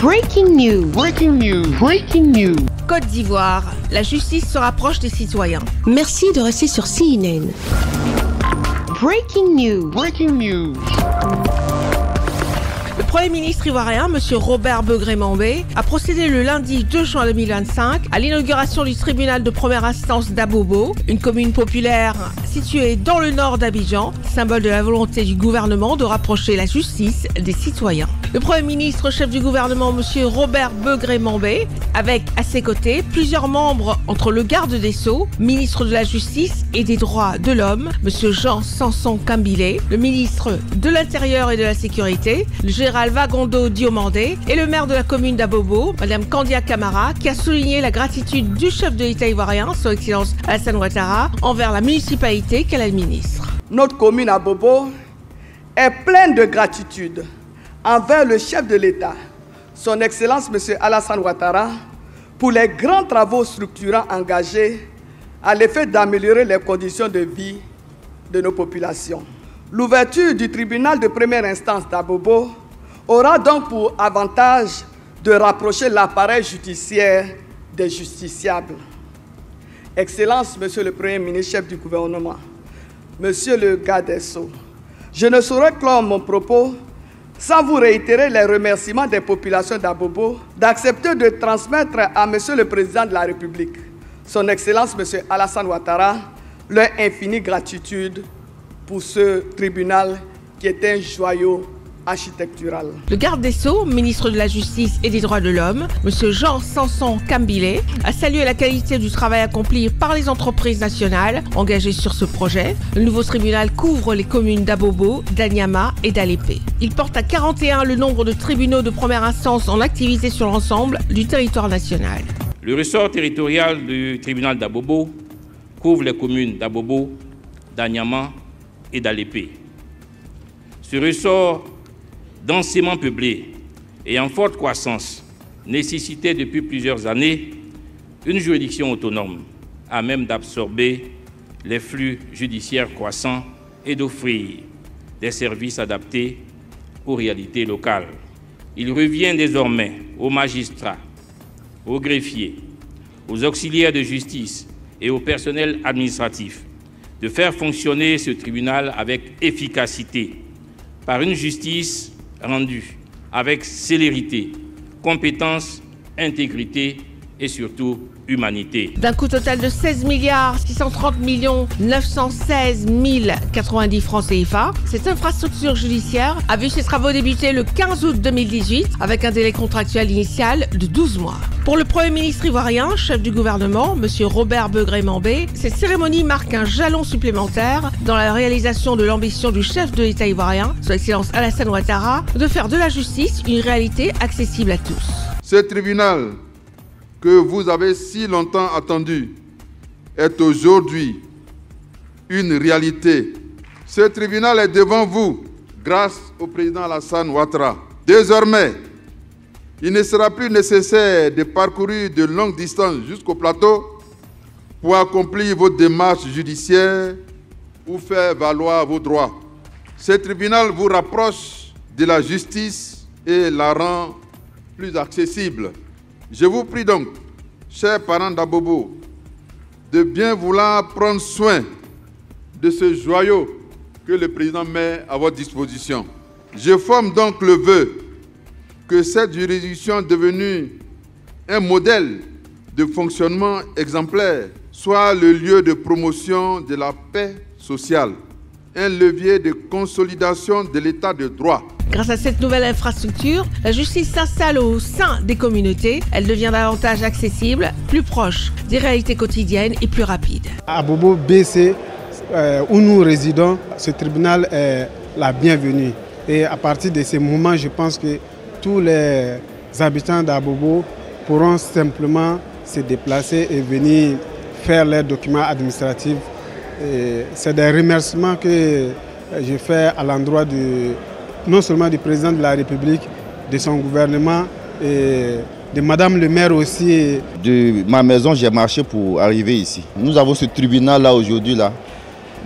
Breaking news. Breaking news. Breaking news. Côte d'Ivoire, la justice se rapproche des citoyens. Merci de rester sur CNN. Breaking news. Breaking news. Le Premier ministre ivoirien, M. Robert Begré-Mambé, a procédé le lundi 2 juin 2025 à l'inauguration du tribunal de première instance d'Abobo, une commune populaire située dans le nord d'Abidjan, symbole de la volonté du gouvernement de rapprocher la justice des citoyens. Le Premier ministre, chef du gouvernement, M. Robert Begré-Mambé, avec à ses côtés plusieurs membres entre le garde des Sceaux, ministre de la Justice et des Droits de l'Homme, M. Jean Sanson Kambile, le ministre de l'Intérieur et de la Sécurité, le général Vagondo Diomandé et le maire de la commune d'Abobo, Mme Kandia Camara, qui a souligné la gratitude du chef de l'État ivoirien, Son Excellence Alassane Ouattara, envers la municipalité qu'elle administre. Notre commune Abobo est pleine de gratitude envers le chef de l'État, Son Excellence M. Alassane Ouattara, pour les grands travaux structurants engagés à l'effet d'améliorer les conditions de vie de nos populations. L'ouverture du tribunal de première instance d'Abobo aura donc pour avantage de rapprocher l'appareil judiciaire des justiciables. Excellence, Monsieur le Premier ministre, chef du gouvernement, Monsieur le garde des Sceaux, je ne saurais clore mon propos sans vous réitérer les remerciements des populations d'Abobo d'accepter de transmettre à Monsieur le Président de la République, Son Excellence Monsieur Alassane Ouattara, leur infinie gratitude pour ce tribunal qui est un joyau architectural. Le garde des Sceaux, ministre de la Justice et des Droits de l'Homme, M. Jean Sanson Kambile, a salué la qualité du travail accompli par les entreprises nationales engagées sur ce projet. Le nouveau tribunal couvre les communes d'Abobo, d'Anyama et d'Alépé. Il porte à 41 le nombre de tribunaux de première instance en activité sur l'ensemble du territoire national. Le ressort territorial du tribunal d'Abobo couvre les communes d'Abobo, d'Anyama et d'Alépé. Ce ressort densément peuplé et en forte croissance nécessitait depuis plusieurs années une juridiction autonome à même d'absorber les flux judiciaires croissants et d'offrir des services adaptés aux réalités locales. Il revient désormais aux magistrats, aux greffiers, aux auxiliaires de justice et au personnel administratif de faire fonctionner ce tribunal avec efficacité par une justice rendue avec célérité, compétence, intégrité et surtout humanité. D'un coût total de 16 630 916 090 francs CFA, cette infrastructure judiciaire a vu ses travaux débuter le 15 août 2018 avec un délai contractuel initial de 12 mois. Pour le Premier ministre ivoirien, chef du gouvernement, M. Robert Begré-Mambé, cette cérémonie marque un jalon supplémentaire dans la réalisation de l'ambition du chef de l'État ivoirien, Son Excellence Alassane Ouattara, de faire de la justice une réalité accessible à tous. Ce tribunal que vous avez si longtemps attendu est aujourd'hui une réalité. Ce tribunal est devant vous grâce au président Alassane Ouattara. Désormais, il ne sera plus nécessaire de parcourir de longues distances jusqu'au plateau pour accomplir vos démarches judiciaires ou faire valoir vos droits. Ce tribunal vous rapproche de la justice et la rend plus accessible. Je vous prie donc, chers parents d'Abobo, de bien vouloir prendre soin de ce joyau que le président met à votre disposition. Je forme donc le vœu que cette juridiction devenue un modèle de fonctionnement exemplaire soit le lieu de promotion de la paix sociale, un levier de consolidation de l'état de droit. Grâce à cette nouvelle infrastructure, la justice s'installe au sein des communautés. Elle devient davantage accessible, plus proche des réalités quotidiennes et plus rapide. À Abobo BC, où nous résidons, ce tribunal est la bienvenue. Et à partir de ce moment, je pense que tous les habitants d'Abobo pourront simplement se déplacer et venir faire leurs documents administratifs. C'est des remerciements que je fais à l'endroit non seulement du président de la République, de son gouvernement et de Madame le maire aussi. De ma maison, j'ai marché pour arriver ici. Nous avons ce tribunal là aujourd'hui.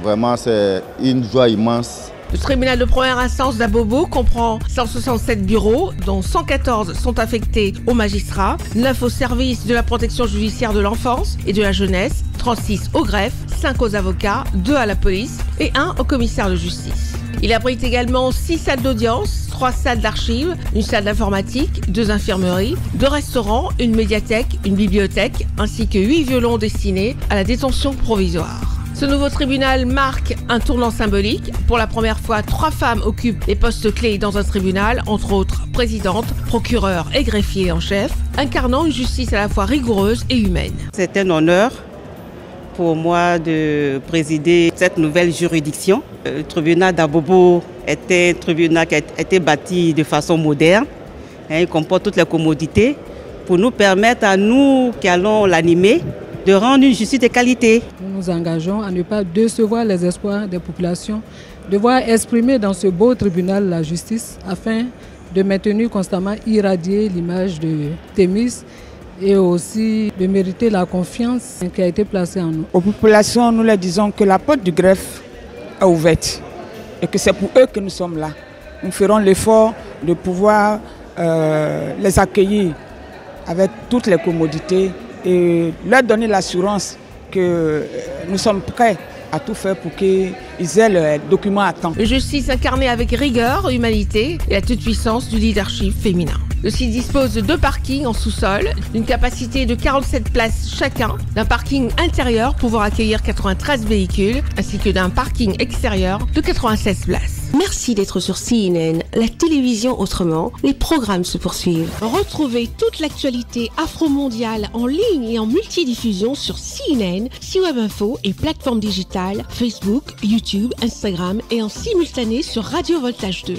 Vraiment, c'est une joie immense Le tribunal de première instance d'Abobo comprend 167 bureaux, dont 114 sont affectés aux magistrats, 9 au service de la protection judiciaire de l'enfance et de la jeunesse, 36 au greffe, 5 aux avocats, 2 à la police et 1 au commissaire de justice. Il abrite également 6 salles d'audience, 3 salles d'archives, une salle d'informatique, 2 infirmeries, 2 restaurants, une médiathèque, une bibliothèque, ainsi que 8 violons destinés à la détention provisoire. Ce nouveau tribunal marque un tournant symbolique. Pour la première fois, 3 femmes occupent les postes clés dans un tribunal, entre autres présidente, procureur et greffier en chef, incarnant une justice à la fois rigoureuse et humaine. C'est un honneur pour moi de présider cette nouvelle juridiction. Le tribunal d'Abobo était un tribunal qui a été bâti de façon moderne. Il comporte toutes les commodités pour nous permettre à nous qui allons l'animer de rendre une justice de qualité. Nous nous engageons à ne pas décevoir les espoirs des populations, de voir exprimer dans ce beau tribunal la justice afin de maintenir constamment irradier l'image de Thémis et aussi de mériter la confiance qui a été placée en nous. Aux populations, nous leur disons que la porte du greffe est ouverte et que c'est pour eux que nous sommes là. Nous ferons l'effort de pouvoir les accueillir avec toutes les commodités et leur donner l'assurance que nous sommes prêts à tout faire pour qu'ils aient le document à temps. Une justice incarnée avec rigueur, humanité et la toute puissance du leadership féminin. Le site dispose de 2 parkings en sous-sol, d'une capacité de 47 places chacun, d'un parking intérieur pouvant accueillir 93 véhicules, ainsi que d'un parking extérieur de 96 places. Merci d'être sur CNN, la télévision autrement. Les programmes se poursuivent. Retrouvez toute l'actualité afro-mondiale en ligne et en multidiffusion sur CNN, C-Web Info et plateformes digitales, Facebook, YouTube, Instagram et en simultané sur Radio Voltage 2.